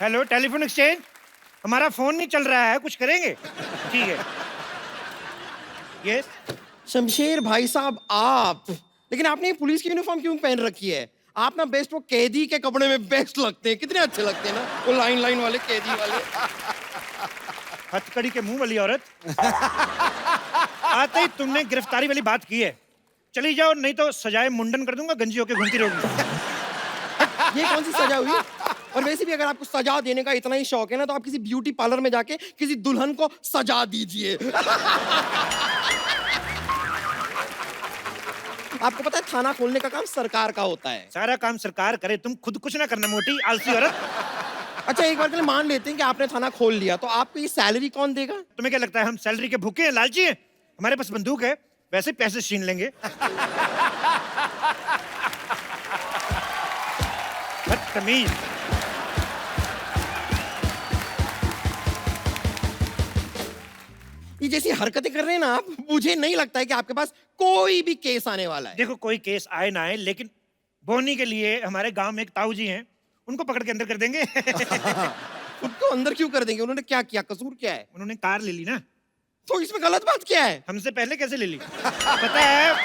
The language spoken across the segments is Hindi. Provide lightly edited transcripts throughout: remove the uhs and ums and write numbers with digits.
Hello, telephone exchange. हमारा फोन नहीं चल रहा है, कुछ करेंगे? ठीक है। यस। शमशेर भाई साहब आप, लेकिन आपने पुलिस की यूनिफॉर्म क्यों पहन रखी है? आप ना बेस्ट वो कैदी के कपड़े में बेस्ट लगते हैं, कितने अच्छे लगते हैं ना वो लाइन लाइन वाले कैदी वाले। हथकड़ी के मुंह वाली औरत। आते ही तुमने गिरफ्तारी वाली बात की है। चली जाओ, नहीं तो सजाए मुंडन कर दूंगा, गंजी होके घूमती रहोगी। ये कौन सी सजा हुई? और वैसे भी अगर आपको सजा देने का इतना ही शौक है ना, तो आप किसी ब्यूटी पार्लर में जाके किसी दुल्हन को सजा दीजिए। आपको पता है थाना खोलने का काम सरकार का होता है। सारा काम सरकार करे, तुम खुद कुछ ना करना, मोटी आलसी औरत। अच्छा, एक बार के लिए मान लेते हैं कि आपने थाना खोल लिया, तो आपको ये सैलरी कौन देगा? तुम्हें क्या लगता है हम सैलरी के भूखे हैं, लालची हैं? हमारे पास बंदूक है, वैसे पैसे छीन लेंगे। बदतमीज। ये जैसी हरकतें कर रहे हैं ना आप, मुझे नहीं लगता है कि आपके पास कोई भी केस आने वाला है। देखो, कोई केस आए ना आए, लेकिन बोनी के लिए हमारे गांव में एक ताऊ जी हैं, उनको पकड़ के अंदर कर देंगे। उनको अंदर क्यों कर देंगे? उन्होंने क्या किया? कसूर क्या है? उन्होंने कार ले ली ना। तो इसमें गलत बात क्या है? हमसे पहले कैसे ले ली? पता है,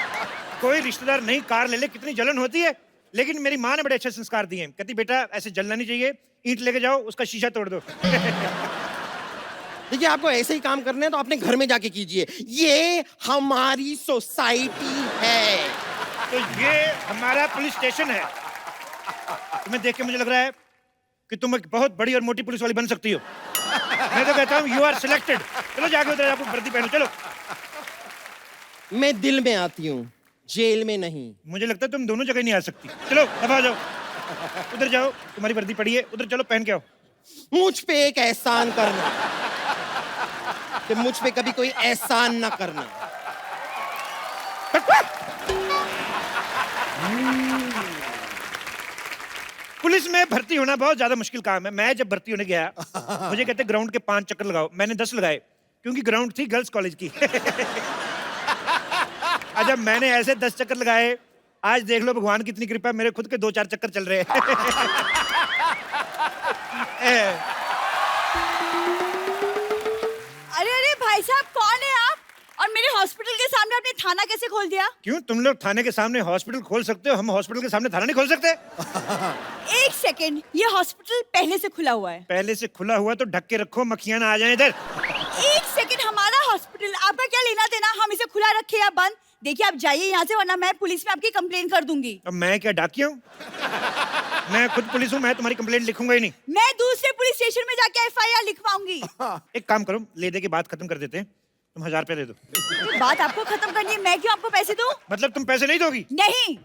कोई रिश्तेदार नहीं कार ले ले, कितनी जलन होती है। लेकिन मेरी माँ ने बड़े अच्छे संस्कार दिए हैं। कहती बेटा ऐसे जलना नहीं चाहिए, ईंट लेके जाओ, उसका शीशा तोड़ दो। देखिए, आपको ऐसे ही काम करने हैं तो अपने घर में जाके कीजिए। ये हमारी सोसाइटी है। तो ये हमारा पुलिस स्टेशन है। तुम्हें देख के मुझे लग रहा है कि तुम एक बहुत बड़ी और मोटी पुलिस वाली बन सकती हो। मैं तो कहता हूँ यू आर सिलेक्टेड। चलो जाके उधर आपको वर्दी पहनो, चलो। मैं दिल में आती हूँ, जेल में नहीं। मुझे लगता है तुम दोनों जगह नहीं आ सकती। चलो अब आ जाओ, उधर जाओ, तुम्हारी वर्दी पड़ी है, उधर चलो पहन के आओ। मुझ पे एक एहसान करना कि मुझ पे कभी कोई एहसान ना करना। पुलिस में भर्ती होना बहुत ज्यादा मुश्किल काम है। मैं जब भर्ती होने गया, मुझे कहते ग्राउंड के 5 चक्कर लगाओ। मैंने 10 लगाए, क्योंकि ग्राउंड थी गर्ल्स कॉलेज की। जब मैंने ऐसे 10 चक्कर लगाए, आज देख लो भगवान की इतनी कृपा, मेरे खुद के 2-4 चक्कर चल रहे हैं। अरे अरे भाई साहब, कौन है आप? और मेरे हॉस्पिटल के सामने आपने थाना कैसे खोल दिया? क्यों, तुम लोग थाने के सामने हॉस्पिटल खोल सकते हो, हम हॉस्पिटल के सामने थाना नहीं खोल सकते? एक सेकंड, ये हॉस्पिटल पहले से खुला हुआ है। पहले से खुला हुआ तो ढक के रखो, मक्खियां ना आ जाएं इधर। एक सेकंड, हमारा हॉस्पिटल, आपका क्या लेना देना हम इसे खुला रखे या बंद? देखिए आप जाइए यहाँ से, वरना मैं पुलिस में आपकी कंप्लेन कर दूंगी। अब मैं क्या डाकिया हूँ? मैं खुद पुलिस हूँ, मैं तुम्हारी कंप्लेंट लिखूंगा ही नहीं। मैं दूसरे पुलिस स्टेशन में जाके FIR लिखवाऊंगी। एक काम करो, ले दे के बात खत्म कर देते हैं। तुम 1000 रुपया दे दो। बात आपको खत्म करनी है, मैं क्यों आपको पैसे दूं? मतलब तुम पैसे नहीं दोगी? नहीं।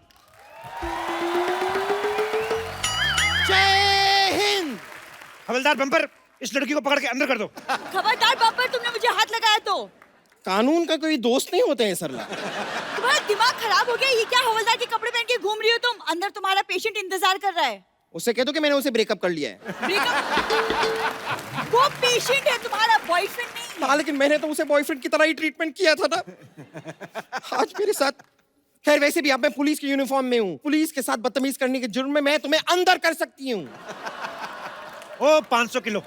जय हिंद। हवलदार बम्पर, इस लड़की को पकड़ के अंदर कर दो। खबरदार बम्पर, तुमने मुझे हाथ लगाया तो। कानून का कोई दोस्त नहीं होते हैं सरला। तुम्हारा दिमाग खराब हो गया? ये क्या हवलदार के कपड़े पहन के घूम रही हो तुम? अंदर तुम्हारा पेशेंट इंतजार कर रहा है। उससे कह दो कि मैंने उसे ब्रेकअप कर लिया है। ब्रेकअप? वो पेशेंट है, तुम्हारा बॉयफ्रेंड नहीं है। हाँ, लेकिन मैंने तो उसे बॉयफ्रेंड की तरह ही ट्रीटमेंट किया था ना आज मेरे साथ। खैर, वैसे भी अब मैं पुलिस की यूनिफॉर्म में हूँ। पुलिस के साथ बदतमीज करने के जुर्म में मैं तुम्हें अंदर कर सकती हूँ। ओ 500 किलो,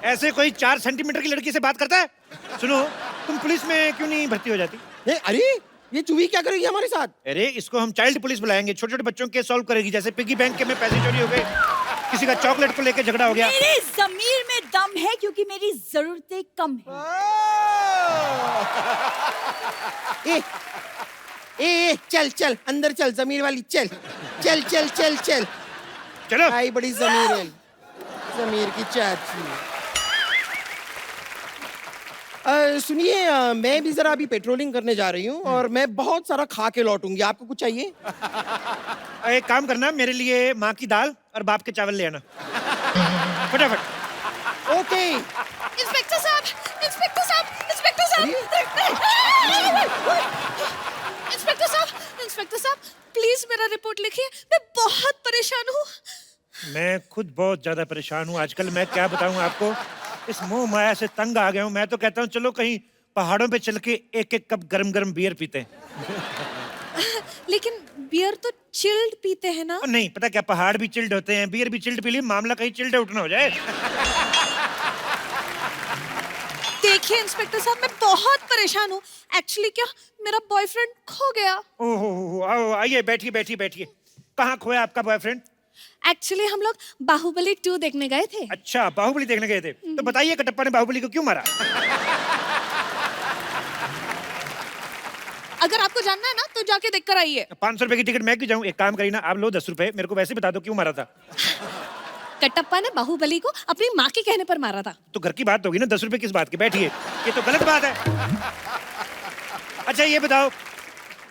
ऐसे कोई 4 सेंटीमीटर की लड़की से बात करता है? सुनो, तुम पुलिस में क्यों नहीं भर्ती हो जाती? अरे, ये चूही क्या करेगी हमारे साथ? अरे इसको हम चाइल्ड पुलिस बुलाएंगे, छोटे छोटे बच्चों के सॉल्व करेगी। जैसे पिगी बैंक के में पैसे चोरी हो गए, किसी का चॉकलेट को लेके झगड़ा हो गया। मेरे ज़मीर में दम है, क्योंकि मेरी जरूरतें कम हैं। ए, चल चल अंदर चल, जमीर वाली चल चल चल चल चल। चलो। आई बड़ी जमीर है, जमीर की चाची। सुनिए, मैं भी जरा अभी पेट्रोलिंग करने जा रही हूँ और मैं बहुत सारा खा के लौटूंगी। आपको कुछ चाहिए? एक काम करना, मेरे लिए माँ की दाल और बाप के चावल ले आना फटाफट। ओके। इंस्पेक्टर साहब, इंस्पेक्टर साहब, इंस्पेक्टर साहब, इंस्पेक्टर साहब, इंस्पेक्टर साहब, प्लीज मेरा रिपोर्ट लिखिए, मैं बहुत परेशान हूँ। मैं खुद बहुत ज्यादा परेशान हूँ आजकल। मैं क्या बताऊँ आपको, इस मोह माया से तंग आ गया हूँ। मैं तो कहता हूँ चलो कहीं पहाड़ों पे चल के 1-1 कप गरम गरम बियर पीते हैं। लेकिन बियर तो चिल्ड पीते हैं ना? और नहीं, पता क्या, पहाड़ भी चिल्ड होते हैं, बियर भी चिल्ड पी ली, मामला कहीं चिल्ड आउट ना हो जाए। देखिए इंस्पेक्टर साहब, मैं बहुत परेशान हूँ। एक्चुअली क्या, मेरा बॉयफ्रेंड खो गया। ओहो, आओ, आइए, बैठिए बैठिए बैठिए। कहाँ खोया आपका बॉयफ्रेंड? एक्चुअली हम लोग बाहुबली 2 देखने गए थे। अच्छा, बाहुबली देखने गए थे। तो बताइए कटप्पा ने बाहुबली को क्यों मारा? अगर आपको जानना है ना तो जाके देख कर आइए। 500 रुपए की टिकट मैं क्यों जाऊँ? एक काम करिए ना, आप लो 10 रुपए, मेरे को वैसे बता दो क्यों मारा था। कटप्पा ने बाहुबली को अपनी माँ के कहने पर मारा था। तो घर की बात होगी ना, 10 रुपए किस बात की? बैठिए, ये तो गलत बात है। अच्छा ये बताओ,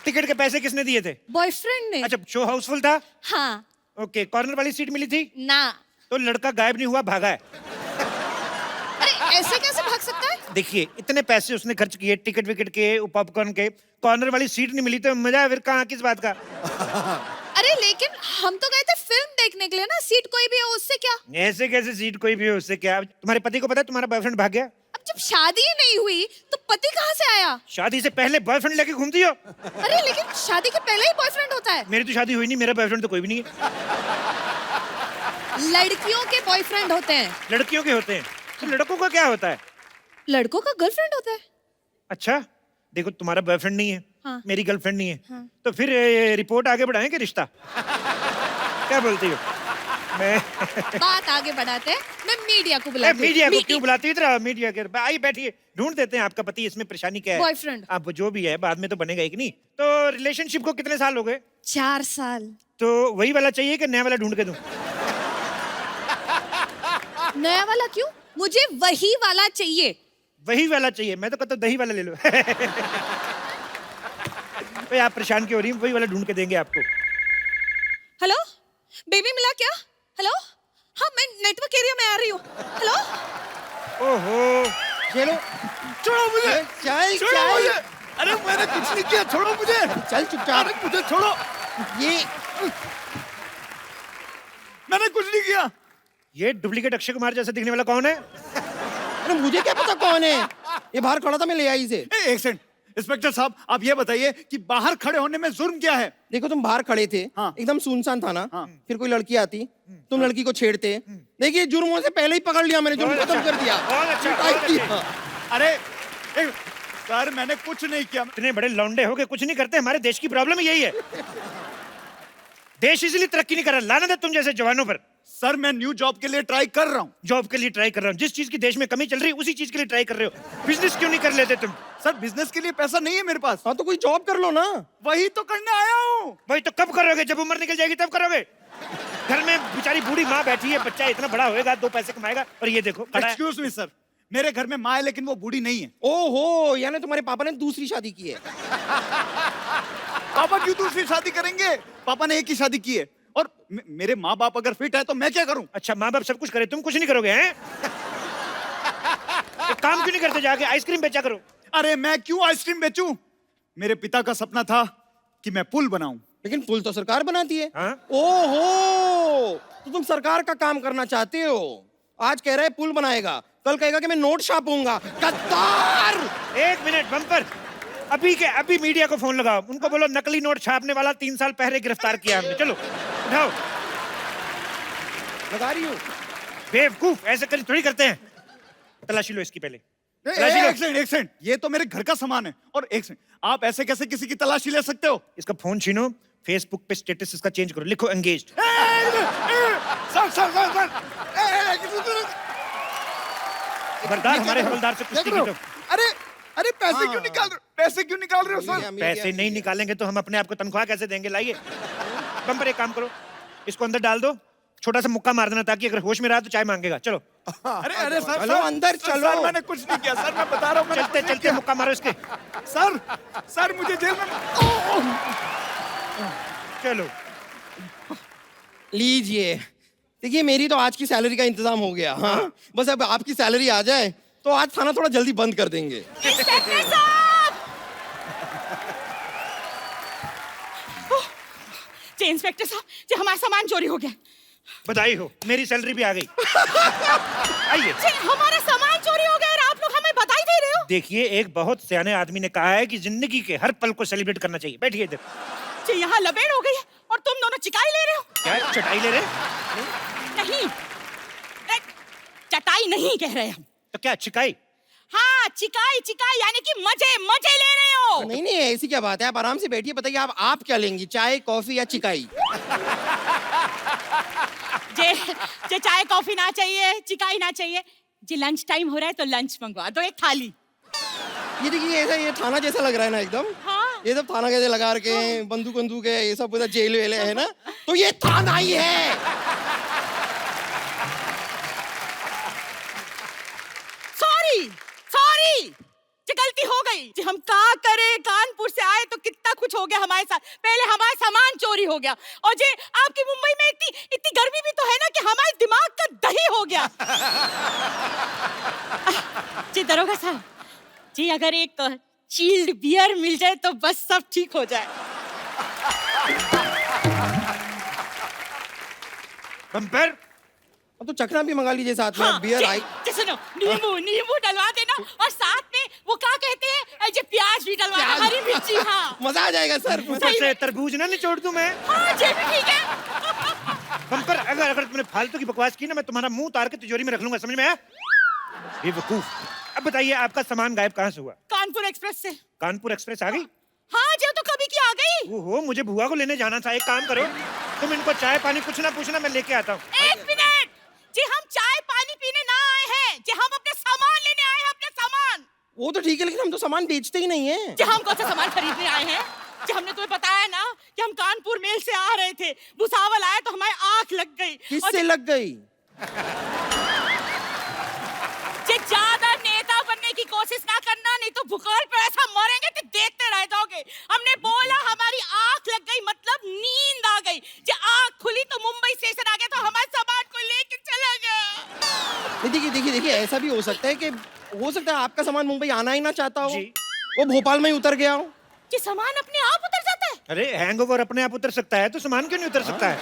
टिकट के पैसे किसने दिए थे? बॉयफ्रेंड ने। अच्छा, शो हाउसफुल था? हाँ। ओके, कॉर्नर वाली सीट मिली थी? ना। तो लड़का गायब नहीं हुआ, भागा है। अरे ऐसे कैसे भाग सकता है? देखिए, इतने पैसे उसने खर्च किए टिकट विकेट के, पॉपकॉर्न के, कॉर्नर वाली सीट नहीं मिली तो मजा फिर कहाँ, किस बात का? अरे लेकिन हम तो गए थे फिल्म देखने के लिए ना, सीट कोई भी हो उससे क्या? ऐसे कैसे सीट कोई भी हो, उससे क्या? तुम्हारे पति को पता है तुम्हारा बॉयफ्रेंड भाग गया? अब जब शादी ही नहीं हुई तो पति कहाँ से आया? शादी से पहले बॉयफ्रेंड लेके घूमती हो? अरे लेकिन शादी के पहले ही बॉयफ्रेंड होता है। मेरी तो शादी हुई नहीं, मेरा बॉयफ्रेंड तो कोई भी नहीं है। लड़कियों के बॉयफ्रेंड होते हैं। लड़कियों के होते हैं, तो लड़कों का क्या होता है? लड़कों का गर्लफ्रेंड होता है। अच्छा, देखो तुम्हारा बॉयफ्रेंड नहीं है, हाँ। मेरी गर्लफ्रेंड नहीं है, हाँ। तो फिर रिपोर्ट आगे बढ़ाएं कि रिश्ता? क्या बोलती हो? मैं बात आगे बढ़ाते हैं, मैं मीडिया को बुलाती हूँ। मीडिया को क्यों बुलाती हो? इधर मीडिया के आइए, बैठिए, ढूंढ देते हैं आपका पति, इसमें परेशानी क्या है? बॉयफ्रेंड। अब जो भी है बाद में तो बनेगा एक नहीं। तो रिलेशनशिप को कितने साल हो गए? 4 साल। तो वही वाला चाहिए कि नया वाला ढूंढ के दूं? नया वाला क्यों? मुझे वही वाला चाहिए। वही वाला चाहिए? मैं तो कहता हूं दही वाला ले लो। भाई आप परेशान क्यों हो रही हैं? वही वाला ढूंढ के देंगे आपको। हेलो, बेबी मिला क्या? हेलो, हाँ मैं नेटवर्क एरिया में आ रही हूँ। हेलो। ओहो, चलो, छोड़ो मुझे, चल छोड़ो चल मुझे। अरे मैंने कुछ नहीं किया, छोड़ो मुझे। चल चुपचाप। अरे मुझे छोड़ो, ये मैंने कुछ नहीं किया। ये डुप्लीकेट अक्षय कुमार जैसा दिखने वाला कौन है? अरे मुझे क्या पता कौन है? ये बाहर खड़ा था, मैं ले आई इसे। एक सेकंड, इंस्पेक्टर साहब आप ये बताइए कि बाहर खड़े होने में जुर्म क्या है? देखो तुम बाहर खड़े थे, हाँ। एकदम सुनसान था ना, हाँ। फिर कोई लड़की आती, तुम लड़की को छेड़ते। देखिए जुर्मों से पहले ही पकड़ लिया मैंने, जुर्म बहुत खत्म अच्छा, कर दिया। बहुत अच्छा, पिटाई बहुत की। अच्छा। अरे सर मैंने कुछ नहीं किया। इतने बड़े लौंडे हो के कुछ नहीं करते? हमारे देश की प्रॉब्लम यही है। देश इसलिए तरक्की नहीं कर रहा, लानत है तुम जैसे जवानों पर। सर मैं न्यू जॉब के लिए ट्राई कर रहा हूँ। जॉब के लिए ट्राई कर रहा हूँ? जिस चीज की देश में कमी चल रही है उसी चीज के लिए ट्राई कर रहे हो। बिजनेस क्यों नहीं कर लेते तुम? सर बिजनेस के लिए पैसा नहीं है मेरे पास। हाँ तो कोई जॉब कर लो ना। वही तो करने आया हूँ। भाई तो कब करोगे? जब उम्र निकल जाएगी तब करोगे? घर में बेचारी बूढ़ी माँ बैठी है, बच्चा इतना बड़ा होएगा, 2 पैसे कमाएगा, और ये देखो खड़ा है। एक्सक्यूज मी सर, मेरे घर में माँ है लेकिन वो बूढ़ी नहीं है। ओहो, यानी तुम्हारे पापा ने दूसरी शादी की है। पापा क्यों दूसरी शादी करेंगे? पापा ने एक ही शादी की है। और मेरे माँ बाप अगर फिट है तो मैं क्या करूं? अच्छा, माँ बाप सब कुछ करे, तुम कुछ नहीं करोगे हैं? एक काम क्यों नहीं करते, जाके आइसक्रीम बेचा करो। अरे मैं क्यों आइसक्रीम बेचूं? मेरे पिता का सपना था कि मैं पुल बनाऊं। लेकिन पुल तो सरकार बनाती है। हाँ? ओहो, तो तुम सरकार का काम करना चाहते हो। आज कह रहा है पुल बनाएगा, कल कहेगा कि मैं नोट छापूंगा। गद्दार! 1 मिनट बम्पर, अभी के अभी मीडिया को फोन लगाओ, उनको बोलो नकली नोट छापने वाला 3 साल पहले गिरफ्तार किया हमने। चलो उठाओ। लगा रही हूँ। बेवकूफ, ऐसे कर थोड़ी करते हैं। तलाशी लो इसकी पहले। एक तलाशी लो। सेकंड, एक सेकंड, ये तो मेरे घर का सामान है। और एक सेकंड, आप ऐसे कैसे किसी की तलाशी ले सकते हो? इसका फोन छीनो, फेसबुक पे स्टेटस इसका चेंज करो, लिखो engaged. Sir sir sir sir, खबरदार हमारे हवलदार से कुश्ती की तो। अरे अरे पैसे क्यों निकाल रहे हो? पैसे क्यों निकाल रहे हो सर? पैसे नहीं निकालेंगे तो हम अपने आप को तनख्वाह कैसे देंगे? लाइए बम्पर, एक काम करो, इसको अंदर डाल दो, छोटा सा मुक्का मार देना, ताकि अगर होश में रहा तो चाय मांगेगा। चलो अरे अरे सर, चलो अंदर सर, चलो। सर मैंने कुछ नहीं किया सर, मैं बता रहा हूँ मैंने चलते कुछ नहीं चलते किया। मुक्का मारो इसके। सर सर मुझे जेल में चलो लीजिए, देखिए मेरी तो आज की सैलरी का इंतजाम हो गया। हाँ, बस अब आपकी सैलरी आ जाए तो आज थाना थोड़ा जल्दी बंद कर देंगे। इंस्पेक्टर साहब! जी इंस्पेक्टर साहब, जी हमारा सामान चोरी हो गया। बधाई हो, मेरी सैलरी भी आ गई। आइए। जी हमारा सामान चोरी हो गया और आप लोग हमें बधाई दे रहे हो? देखिए, एक बहुत सियाने आदमी ने कहा है कि जिंदगी के हर पल को सेलिब्रेट करना चाहिए। बैठिए इधर। जी यहाँ लबेड़ हो गई है और तुम दोनों चिकाई ले रहे हो। क्या चटाई ले रहे? नहीं, चटाई नहीं कह रहे हम। तो क्या चिकाई? हाँ, चिकाई चिकाई यानी कि मजे मजे ले रहे हो। नहीं नहीं, ऐसी क्या बात है, आप आराम से बैठिए। बताइए आप क्या लेंगी, चाय कॉफी या चिकाई? जे जे चाय कॉफी ना चाहिए, चिकाई ना चाहिए, जी लंच टाइम हो रहा है तो लंच मंगवा दो, एक थाली। ये देखिए, ऐसा ये थाना जैसा लग रहा है ना एकदम। हाँ। ये सब थाना कैसे लगा रखे हैं, बंदूक बंदूक है, ये सब पूरा जेल वेल है ना, तो ये थाना ही है। सॉरी सॉरी, जी गलती हो गई जी। हम का करे, कानपुर से आए तो कितना कुछ हो गया हमारे साथ। पहले हमारा सामान चोरी हो गया और जी आपकी मुंबई में इतनी इतनी गर्मी भी तो है ना कि हमारे दिमाग का दही हो गया। जी दरोगा साहब जी, अगर एक चिल्ड बियर मिल जाए तो बस सब ठीक हो जाए। बम्पर तो चखना भी मंगा लीजिए साथ में। हाँ, बियर आई। जी सुनो, नींबू नींबू डलवा देना और साथ में वो क्या कहते हैं, जी प्याज भी डलवा देना, हरी मिर्ची। हाँ मजा आ जाएगा सर। ऊपर से तरबूज ना निचोड़ दूं मैं। हाँ जी भी ठीक है। बम्पर, अगर तुमने फालतू की बकवास की ना, मैं तुम्हारा मुंह उतार के तिजोरी में रख लूंगा, समझ में आया? बेवकूफ। अब बताइए, आपका सामान गायब कहाँ से हुआ? कानपुर एक्सप्रेस से। कानपुर एक्सप्रेस आ गई? हाँ जी, तो कभी की आ गई। ओहो, मुझे बुआ को लेने जाना था। एक काम करो, तुम इनको चाय पानी कुछ ना पूछना, मैं लेके आता हूँ। एक मिनट जी, हम चाय पानी पीने ना आए हैं जी, हम अपने सामान लेने आए हैं, अपने सामान। वो तो ठीक है, लेकिन हम तो सामान बेचते ही नहीं है। जी हम कौन सा सामान खरीदने आए हैं जी? हमने तुम्हें बताया ना कि हम कानपुर मेल से आ रहे थे, भुसावल आए तो हमारी आंख लग गई। किससे लग गई? जी ज्यादा नेता बनने की कोशिश ना करना, नहीं तो भूगोल पे ऐसा मरेंगे कि देखते रह जाओगे। हमने बोला हमारी आंख लग गई, मतलब नींद आ गई जी। आंख खुली तो मुंबई स्टेशन आ गया, तो हमारे सामान को लेके चला गया। देखिए देखिए देखिए, ऐसा भी हो सकता है कि आपका सामान मुंबई आना ही ना चाहता हो, जी। वो भोपाल में ही उतर गया हो। जी सामान अपने आप उतर जाता है। अरे हैंगओवर अपने आप उतर सकता है तो सामान क्यों नहीं उतर सकता है?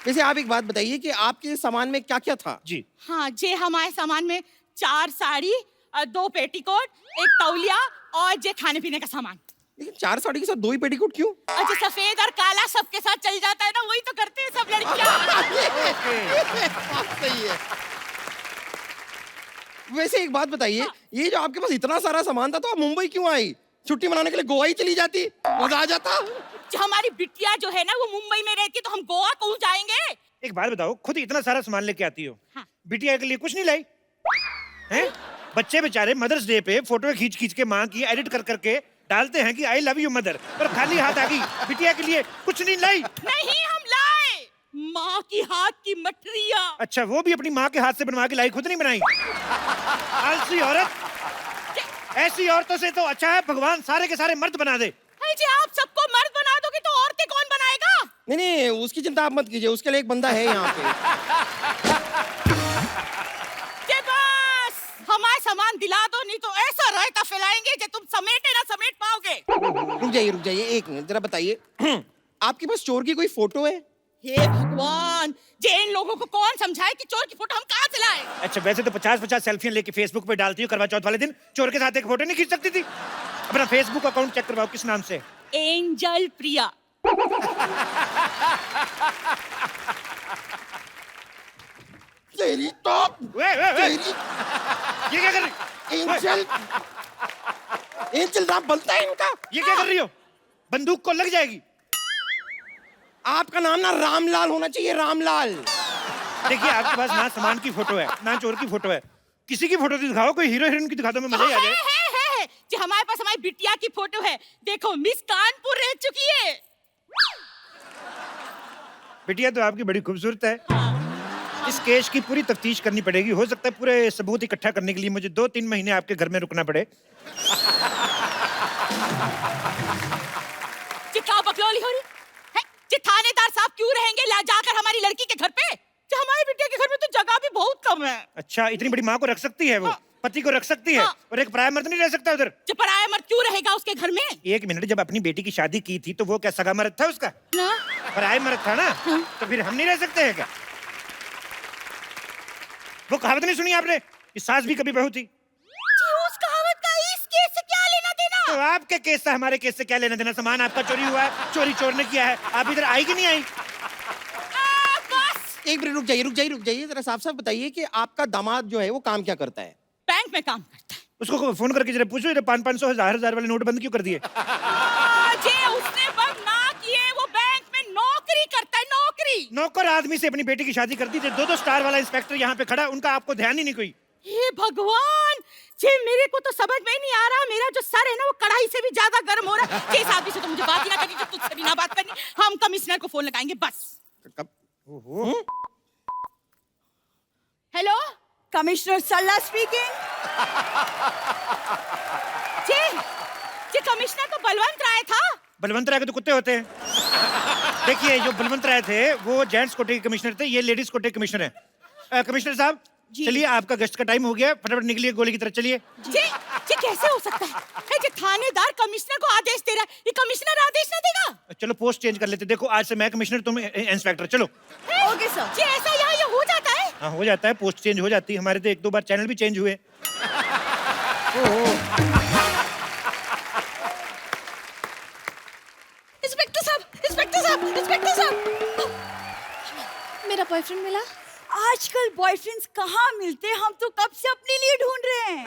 वैसे आप एक बात बताइए कि आपके सामान में क्या क्या था? जी। हाँ जी, हमारे सामान में 4 साड़ी, 2 पेटीकोट, 1 तौलिया और जे खाने पीने का सामान। लेकिन 4 साड़ी के साथ 2 ही पेटीकोट क्यों? अच्छा, सफेद और काला सबके साथ चल जाता है ना, वही तो करते हैं सब लड़कियां। सही है। वैसे एक बात बताइए, ये जो आपके पास इतना सारा सामान था, तो आप मुंबई क्यों आई? छुट्टी मनाने के लिए गोवा ही चली जाती, मजा आ जाता। जो हमारी बिटिया जो है ना, वो मुंबई में रहती, तो हम गोवा क्यों जाएंगे? एक बात बताओ, खुद इतना सारा सामान लेके आती हो, हाँ। बिटिया के लिए कुछ नहीं लाई? हैं? बच्चे बेचारे मदर्स डे पे फोटो खींच खींच के माँ की एडिट कर करके डालते हैं कि आई लव यू मदर, और खाली हाथ आ गई, बिटिया के लिए कुछ नहीं लाई? नहीं, हम लाए माँ की हाथ की मठरिया। अच्छा, वो भी अपनी माँ के हाथ से बनवा के लाई, खुद नहीं बनाई? आलसी औरत। ऐसी औरतों से तो अच्छा है भगवान सारे के सारे मर्द बना दे। अरे जी, आप सबको मर्द बना दोगे तो औरतें कौन बनाएगा? नहीं नहीं, उसकी चिंता आप मत कीजिए, उसके लिए एक बंदा है यहाँ पे। जे बस हमारा सामान दिला दो, नहीं तो ऐसा रायता फैलाएंगे जो तुम समेटे ना समेट पाओगे। रुक जाइए एक मिनट, जरा बताइए, आपके पास चोर की कोई फोटो है? हे भगवान, जे इन लोगों को कौन समझाए कि चोर की फोटो हम कहाँ से लाए? अच्छा, वैसे तो 50-50 सेल्फियां लेके फेसबुक पे डालती हो, करवा चौथ वाले दिन चोर के साथ एक फोटो नहीं खींच सकती थी? अपना फेसबुक अकाउंट चेक करवाओ, किस नाम से? एंजल प्रिया। तेरी तो तेरी ये क्या कर रही? एंजल एंजल नाम बनता है इनका। ये क्या कर रही हो? बंदूक को लग जाएगी। आपका नाम ना रामलाल होना चाहिए, रामलाल। देखिए, आपके पास ना सामान की फोटो है ना चोर की फोटो है, किसी की फोटो दिखाओ, कोई हीरो हीरोइन की दिखा दो, मैं मजा ही आ जाए। है। जी हमारे पास हमारी बिटिया की फोटो है, देखो मिस कानपुर रह चुकी है। बिटिया तो आपकी बड़ी खूबसूरत है। इस केस की पूरी तफ्तीश करनी पड़ेगी, हो सकता है पूरे सबूत इकट्ठा करने के लिए मुझे 2-3 महीने आपके घर में रुकना पड़े। जी क्या बकलौली हो रही है? जी थानेदार साहब क्यों रहेंगे ला जाकर हमारी लड़की के घर पे? जी हमारी बिटिया के घर में तो जगह भी बहुत कम है। अच्छा, इतनी बड़ी माँ को रख सकती है वो? पति को रख सकती है? और एक पराया मर्द नहीं रह सकता उधर? जी पराया मर्द क्यों रहेगा उसके घर में? एक मिनट, जब अपनी बेटी की शादी की थी तो वो क्या सगा मर्द था उसका? ना? पराया मर्द था ना? तो फिर हम नहीं रह सकते हैं क्या? वो कहावत नहीं सुनी आपने कि सास भी कभी बहू थी? जी उस कहावत का इस केस से क्या लेना था। तो आपके केस से हमारे केस से क्या लेना देना? सामान आपका चोरी हुआ है, चोरी चोर ने किया है, आप इधर आई कि नहीं आई? बस एक मिनट रुक जाइए जरा साफ साफ बताइए कि आपका दामाद जो है वो काम क्या करता है? बैंक में काम करता है। उसको फोन करके जरा पूछो, ये 500 1000 वाले नोट बंद क्यों कर दिए? जे उसने बंद ना किए, वो बैंक में नौकरी करता है, नौकरी। नौकर आदमी से अपनी बेटी की शादी कर दी थी, 2 स्टार वाला इंस्पेक्टर यहाँ पे खड़ा, उनका आपको ध्यान ही नहीं कोई। हे भगवान, जे मेरे को तो समझ में ही नहीं आ रहा, मेरा जो सर है ना वो कढ़ाई से भी ज्यादा गर्म हो रहा है। जिस आदमी से तो मुझे बात ही ना करनी, तो तुझसे भी ना बात करनी। हम कमिश्नर को फोन लगाएंगे बस। हेलो, कमिश्नर सरला स्पीकिंग। जी कमिश्नर तो बलवंत राय था। बलवंत राय के तो कुत्ते होते हैं। देखिए, जो बलवंत राय थे वो जेंट्स कोटे के कमिश्नर थे, ये लेडीज कोटे के कमिश्नर हैं। कमिश्नर साहब चलिए, आपका गश्त का टाइम हो गया, फटाफट निकलिए गोली की तरफ चलिए। जी कैसे हो सकता है? ये थानेदार कमिश्नर को आदेश दे रहा है, ये कमिश्नर आदेश ना देगा? चलो पोस्ट चेंज कर लेते, देखो आज से मैं कमिश्नर, तुम इंस्पेक्टर, चलो। Okay sir. जी ऐसा यहाँ ये हो जाता है? हाँ हो जाता है, पोस्ट चेंज हो जाती है, हमारे तो 1-2 बार चैनल भी चेंज हुए। इंस्पेक्टर साहब, मेरा बॉयफ्रेंड मिला। आजकल बॉयफ्रेंड्स कहाँ मिलते हैं, हम तो कब से अपने लिए ढूंढ रहे हैं।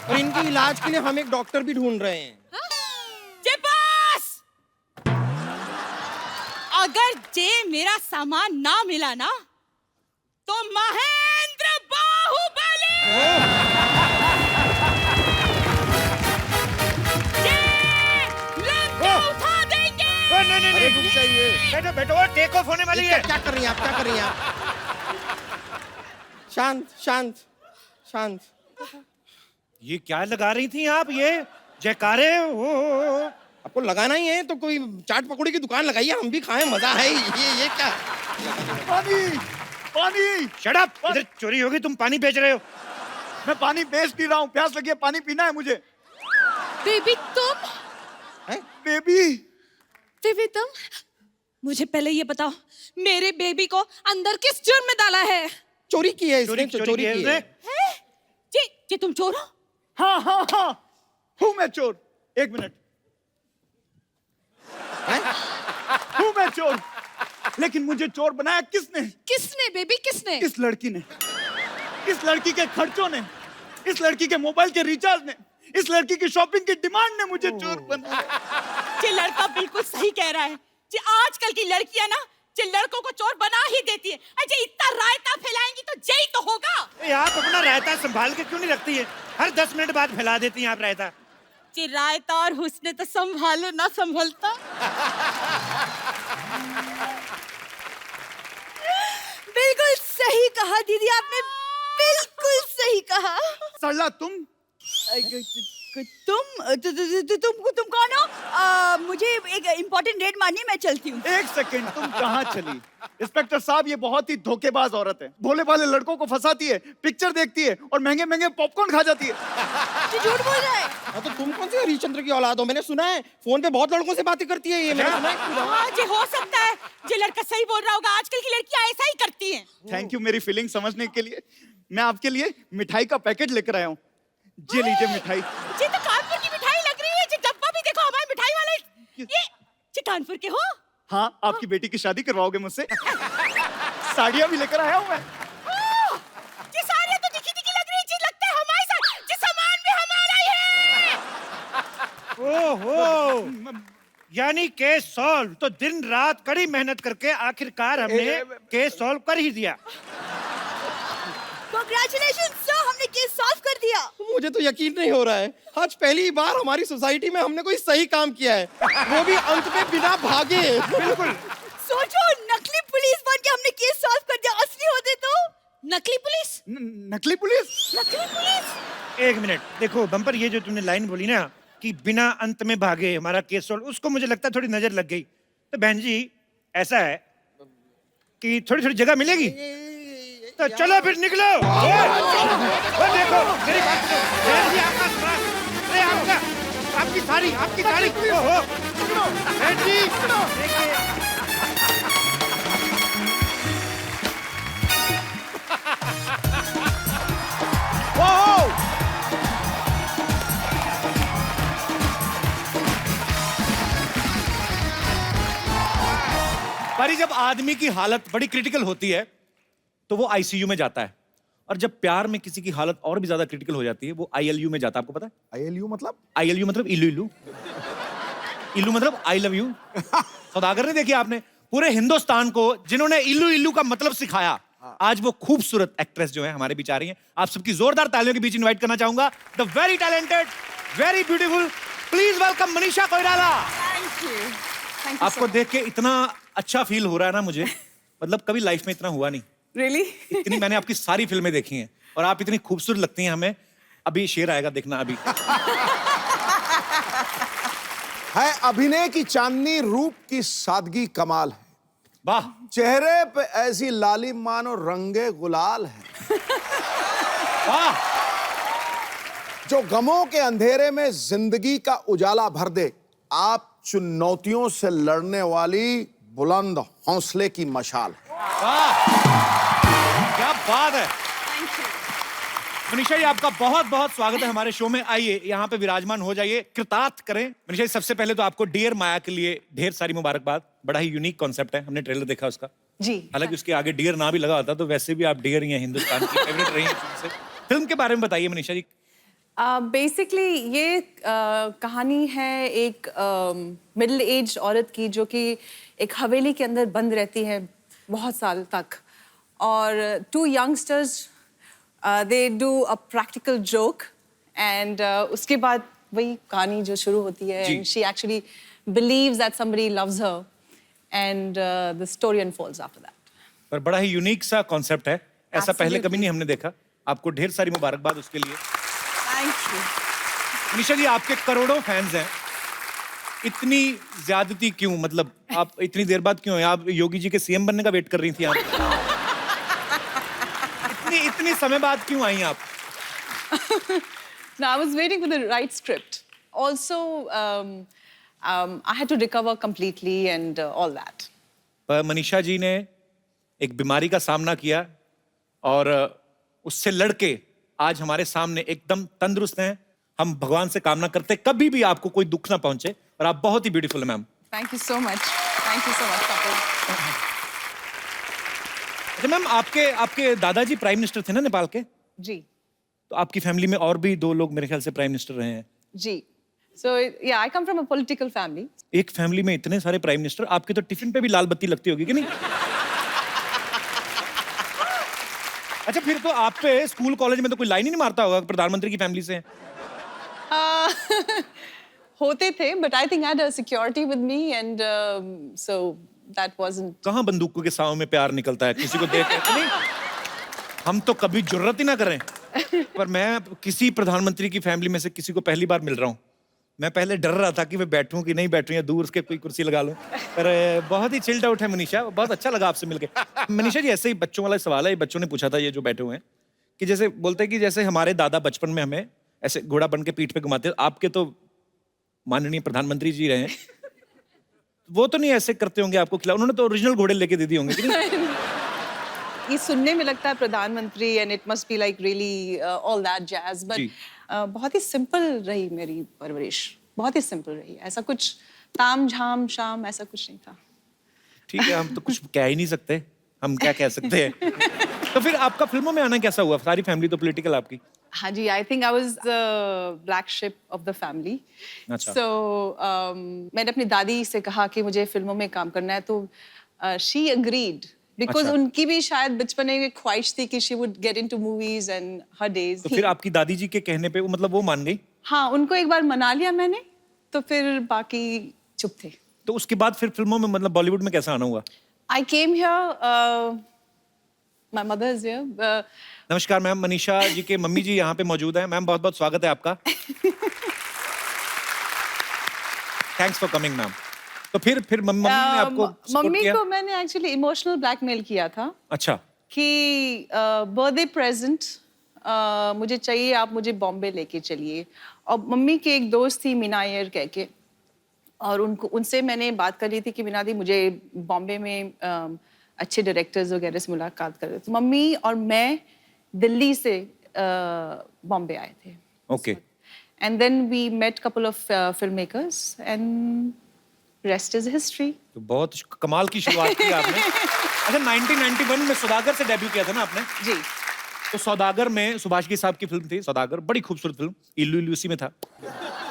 और इनके इलाज के लिए हम एक डॉक्टर भी ढूंढ रहे हैं। जे बस, अगर जे मेरा सामान ना मिला ना तो महेंद्र बाहुबली लंका उठा देंगे। नहीं, रुक जाइए। बैठो बैठो, टेक ऑफ होने वाली है। क्या कर रही हैं आप? शांत। ये क्या लगा रही थी आप? ये जयकारे हो। आपको लगाना ही है तो कोई चाट पकौड़ी की दुकान लगाइए, हम भी खाएं, मजा है। ये क्या? पानी। शट अप, इधर चोरी होगी, तुम पानी बेच रहे हो। मैं पानी बेच नहीं रहा हूँ, प्यास लगी है, पानी पीना है मुझे। बेबी तुम, बेबी तुम मुझे पहले ये बताओ, मेरे बेबी को अंदर किस जुर्म में डाला है? चोरी की है इसने, चोरी की है उसने। जी तुम चोर हो? हाँ हूँ मैं चोर। 1 मिनट। हूँ मैं चोर, लेकिन मुझे चोर बनाया किसने? किसने बेबी, किसने? इस लड़की ने, इस लड़की के खर्चों ने, इस लड़की के मोबाइल के रिचार्ज ने, इस लड़की की शॉपिंग की डिमांड ने मुझे चोर बनाया। ये लड़का बिल्कुल सही कह रहा है। जी आजकल की लड़कियां ना जो लड़कों को चोर बना ही देती है। अजय इतना रायता फैलाएंगी तो जय तो होगा। आप अपना रायता संभाल के क्यों नहीं रखती है? हर 10 मिनट बाद फैला देती हैं आप रायता। जी रायता और हुस्न तो संभाले ना संभलता। बिल्कुल सही कहा दीदी, आपने बिल्कुल सही कहा। सरला तुम तुम कौन हो? मुझे एक इम्पोर्टेंट रेड मारनी है, मैं चलती हूँ। 1 सेकंड, तुम कहाँ चली? इंस्पेक्टर साहब, ये बहुत ही धोखेबाज औरत है। भोले भाले लड़कों को फंसाती है, पिक्चर देखती है और महंगे महंगे पॉपकॉर्न खा जाती है। झूठ बोल रहा है। हाँ, तो तुम कौन से हरिश्चंद्र की औलाद हो? मैंने सुना है फोन पे बहुत लड़कों से बातें करती है ये। मैंने सुना है। हाँ जी हो सकता है, ये लड़का सही बोल रहा होगा। आजकल की लड़कियां ऐसा ही करती हैं। थैंक यू मेरी फीलिंग समझने के लिए। मैं आपके लिए मिठाई का पैकेट लेकर आया हूँ, ये लीजिए मिठाई। ये तो कानपुर की मिठाई लग रही है। ये डब्बा भी देखो, हमारी मिठाई वाला ये कानपुर के हो? हाँ, आपकी बेटी की शादी करवाओगे मुझसे? साड़ियाँ भी लेकर आया हूँ मैं। ये साड़ियाँ तो दिखी दिखी लग रही है। जी लगता है हमारे साथ, ये सामान भी हमारा ही है। ओहो, यानी केस सॉल्व। तो दिन रात कड़ी मेहनत करके आखिरकार हमने केस सॉल्व कर ही दिया। कांग्रेचुलेशन सर, हमने केस सॉल्व कर दिया। मुझे तो यकीन नहीं हो रहा है, आज पहली बार हमारी सोसाइटी में हमने कोई सही काम किया है, वो भी अंत में बिना भागे। बिल्कुल। सोचो, नकली पुलिस बन के हमने केस सॉल्व कर दिया। असली होते तो नकली पुलिस? नकली पुलिस? नकली पुलिस। 1 मिनट, देखो बम्पर, ये जो तुमने लाइन बोली ना कि बिना अंत में भागे हमारा केस सॉल्व, उसको मुझे लगता है थोड़ी नजर लग गई। तो बहन जी ऐसा है कि थोड़ी थोड़ी जगह मिलेगी, तो चलो फिर निकलो। वो देखो मेरी बात सुनो, बहन जी आपका सामान, अरे आपकी साड़ी, ओहो बहन जी देखिए। पर जब आदमी की हालत बड़ी क्रिटिकल होती है तो वो आईसीयू में जाता है, और जब प्यार में किसी की हालत और भी ज्यादा क्रिटिकल हो जाती है वो आईएलयू में जाता है। आपको पता है? आईएलयू मतलब? आईएलयू मतलब इल्लू इल्लू, इल्लू मतलब आई लव यू। सौदागर ने देखी आपने? पूरे हिंदुस्तान को जिन्होंने इल्लू इल्लू का मतलब सिखाया, आज वो खूबसूरत एक्ट्रेस जो है हमारे बीच आ रही हैं। आप सबकी जोरदार तालियों के बीच इनवाइट करना चाहूंगा the very talented, very beautiful, please welcome Manisha Koirala. Thank you आपको देख के इतना अच्छा फील हो रहा है ना मुझे, मतलब कभी लाइफ में इतना हुआ नहीं। रियली इतनी मैंने आपकी सारी फिल्में देखी हैं और आप इतनी खूबसूरत लगती हैं हमें। अभी शेर आएगा, देखना अभी। है अभिनय की चांदनी, रूप की सादगी कमाल है, वाह चेहरे पे ऐसी लालिम मानो रंगे गुलाल है, वाह। जो गमों के अंधेरे में जिंदगी का उजाला भर दे। आप चुनौतियों से लड़ने वाली बुलंद हौसले की मशाल है। वाह क्या बात है। मनीषा जी आपका बहुत बहुत स्वागत है हमारे शो में। आइए यहाँ पे विराजमान हो जाइए, कृतार्थ करें। मनीषा जी सबसे पहले तो आपको डियर माया के लिए ढेर सारी मुबारकबाद। बड़ा ही यूनिक कॉन्सेप्ट है, हमने ट्रेलर देखा उसका। जी हालांकि उसके आगे डियर ना भी लगा होता तो वैसे भी आप डियर ही हैं, हिंदुस्तान की फेवरेट रही हैं शुरू से। फिल्म के बारे में बताइए मनीषा जी। बेसिकली ये कहानी है एक मिडिल एज औरत की जो कि एक हवेली के अंदर बंद रहती है बहुत साल तक, और two youngsters they do a practical joke and उसके बाद वही कहानी जो शुरू होती है जी। And she actually believes that somebody loves her and the story unfolds after that. पर बड़ा ही यूनिक सा कॉन्सेप्ट है, ऐसा पहले Absolutely. कभी नहीं हमने देखा। आपको ढेर सारी मुबारकबाद उसके लिए। Thank you. मनीषा जी आपके करोड़ों फैंस हैं, इतनी ज्यादती क्यों? मतलब आप इतनी देर बाद क्यों हैं? आप योगी जी के सीएम बनने का वेट कर रही थी आप? इतनी समय बाद क्यों आई आप? No, I was waiting for the right script. Also, I had to recover completely and all that. पर मनीषा जी ने एक बीमारी का सामना किया और उससे लड़के आज हमारे सामने एकदम तंदुरुस्त हैं। हम भगवान से कामना करते हैं कभी भी आपको कोई दुख ना पहुंचे, और आप बहुत ही ब्यूटीफुल हैं ma'am. Thank you so much. Thank you so much, couple. अच्छा मैम, आपके दादाजी प्राइम मिनिस्टर थे ना नेपाल के? जी, तो आपकी फैमिली में और भी 2 लोग मेरे ख्याल से प्राइम मिनिस्टर रहे हैं। जी. So yeah, I come from a political family. एक फैमिली में इतने सारे प्राइम मिनिस्टर, आपके तो टिफिन पे भी लाल बत्ती लगती होगी कि नहीं? अच्छा फिर तो आप पे स्कूल कॉलेज में तो कोई लाइन ही नहीं मारता होगा प्रधानमंत्री की फैमिली से? होते थे, but I think I had a security with me and so that wasn't. कहाँ बंदूकों के साव में प्यार निकलता है किसी को देख के? नहीं, हम तो कभी जुर्रत ही ना करें। पर मैं किसी प्रधानमंत्री की फैमिली में से किसी को पहली बार मिल रहा हूँ। मैं पहले डर रहा था कि मैं बैठूं कि नहीं बैठूं या दूर उसके कोई कुर्सी लगा लूं, पर बहुत ही चिल्ड आउट है मनीषा। बहुत अच्छा लगा आपसे मिलके। मनीषा जी ऐसे ही बच्चों वाला सवाल है, बच्चों ने पूछा था ये जो बैठे हुए हैं, कि जैसे बोलते हैं कि जैसे हमारे दादा बचपन में हमें ऐसे घोड़ा बन के पीठ पे घुमाते, आपके तो माननीय प्रधानमंत्री जी रहे हैं, वो तो नहीं ऐसे करते होंगे आपको खिला? उन्होंने तो ओरिजिनल घोड़े लेके दे दिए होंगे कि नहीं? ये सुनने में लगता है प्रधानमंत्री and it must be like really all that jazz, ji. But बहुत ही सिंपल रही मेरी परवरिश, बहुत ही सिंपल रही। ऐसा कुछ ताम झाम शाम ऐसा कुछ नहीं था। ठीक है, हम तो कुछ कह ही नहीं सकते, हम क्या कह सकते हैं। तो फिर आपका फिल्मों में आना कैसा हुआ? सारी फैमिली तो पॉलिटिकल आपकी। हाँ जी, I think I was the black sheep of the family. अच्छा। सो मैंने अपनी दादी से कहा कि मुझे फिल्मों में काम करना है, तो शी अग्रीड बिकॉज अच्छा। उनकी भी शायद बचपन में एक ख्वाहिश थी कि she would get into movies and her days. तो फिर आपकी दादी जी के कहने पे मतलब वो मान गई? हाँ, उनको एक बार मना लिया मैंने, तो फिर बाकी चुप थे। तो उसके बाद फिर फिल्मों में मतलब बॉलीवुड में कैसा आना हुआ? I came here, my mother is here. नमस्कार मैम, मनीषा जी के मम्मी जी यहाँ पे मौजूद हैं। मैम बहुत बहुत स्वागत है आपका। Thanks for coming ma'am. तो फिर मम्मी ने आपको support मम्मी किया? को मैंने एक्चुअली इमोशनल ब्लैकमेल किया था अच्छा। कि बर्थडे प्रेजेंट मुझे चाहिए, आप मुझे बॉम्बे लेके चलिए। और मम्मी की एक दोस्त थी मीना अय्यर कह के, और उनसे मैंने बात कर ली थी कि मीना दी मुझे बॉम्बे में अच्छे डायरेक्टर्स वगैरह से मुलाकात कर रहे। तो मम्मी और मैं दिल्ली से बॉम्बे आए थे। Okay. And then we met couple of film makers and rest is history. तो बहुत कमाल की शुरुआत की आपने। अच्छा, 1991 में सौदागर से डेब्यू किया था ना आपने? जी। तो सौदागर में सुभाष घई साहब की फिल्म थी सौदागर, बड़ी खूबसूरत फिल्म, इल्लू इल्लू उसी में था।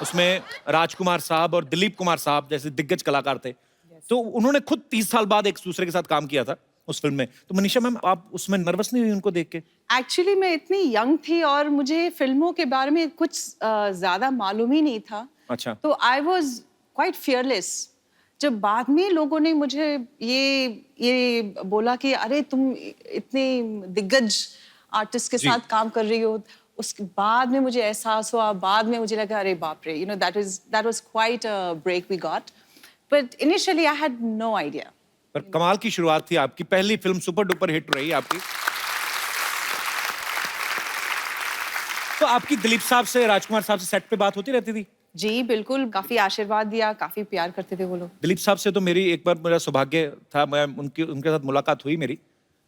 उसमें राजकुमार साहब और दिलीप कुमार साहब जैसे दिग्गज कलाकार थे। तो उन्होंने खुद 30 साल बाद एक दूसरे के साथ काम किया था उस फिल्म में। तो मनीषा मैम, आप उसमें नर्वस नहीं हुई उनको देख के? एक्चुअली मैं इतनी यंग थी और मुझे फिल्मों के बारे में कुछ ज्यादा मालूम ही नहीं था। अच्छा। तो आई वॉज क्वाइट फियरलेस। जब बाद में लोगों ने मुझे ये बोला कि अरे तुम इतने दिग्गज आर्टिस्ट के जी। साथ काम कर रही हो, उसके बाद में मुझे एहसास हुआ, बाद में मुझे लगा अरे बाप रे, that was quite a break we got, but initially I had no idea. पर कमाल की शुरुआत थी आपकी, पहली फिल्म सुपर डुपर हिट रही आपकी। तो आपकी दिलीप साहब से, राजकुमार साहब से सेट पे बात होती रहती थी? जी बिल्कुल, काफी आशीर्वाद दिया, काफी प्यार करते थे वो लोग। दिलीप साहब से तो मेरी एक बार मेरा सौभाग्य था, मैं उनके साथ मुलाकात हुई मेरी।